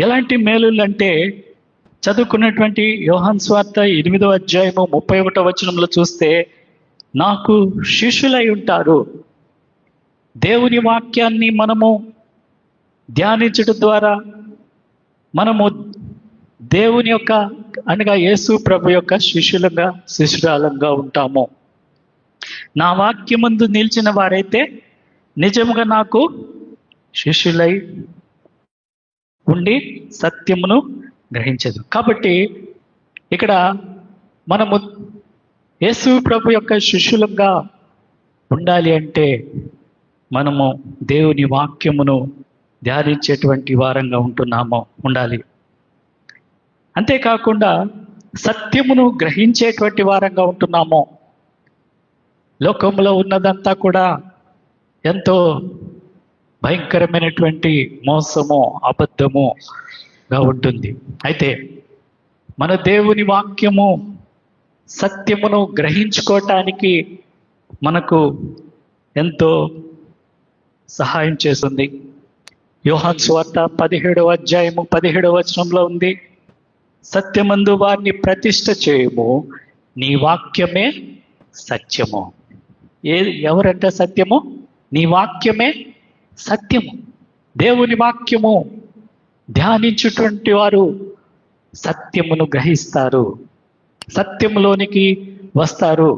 ఎలాంటి మేలులు అంటే, చదువుకున్నటువంటి యోహాను సువార్త 8వ అధ్యాయము 31వ వచనంలో చూస్తే, నాకు శిష్యులై ఉంటారు. దేవుని వాక్యాన్ని మనము ధ్యానించడం ద్వారా మనము దేవుని యొక్క అనగా యేసు ప్రభు యొక్క శిష్యురాలంగా ఉంటాము. నా వాక్యమందు నిలిచిన వారైతే నిజముగా నాకు శిష్యులై ఉండి సత్యమును గ్రహించదు. కాబట్టి ఇక్కడ మనము యేసు ప్రభు యొక్క శిష్యులుగా ఉండాలి అంటే మనము దేవుని వాక్యమును ధ్యానించేటువంటి వారంగా ఉండాలి. అంతేకాకుండా సత్యమును గ్రహించేటువంటి వారంగా ఉంటున్నాము. లోకంలో ఉన్నదంతా కూడా ఎంతో భయంకరమైనటువంటి మోసము, అబద్ధముగా ఉంటుంది. అయితే మన దేవుని వాక్యము సత్యమును గ్రహించుకోవటానికి మనకు ఎంతో సహాయం చేస్తుంది. యోహాను సువార్త 17వ అధ్యాయము 17వ వచనంలో ఉంది, సత్యమందు వారిని ప్రతిష్ఠ చేయము, నీ వాక్యమే సత్యము. ఎవరంటే సత్యము? నీ వాక్యమే సత్యము. దేవుని వాక్యము ధ్యానించేటువంటి వారు సత్యమును గ్రహిస్తారు, సత్యములోనికి వస్తారు.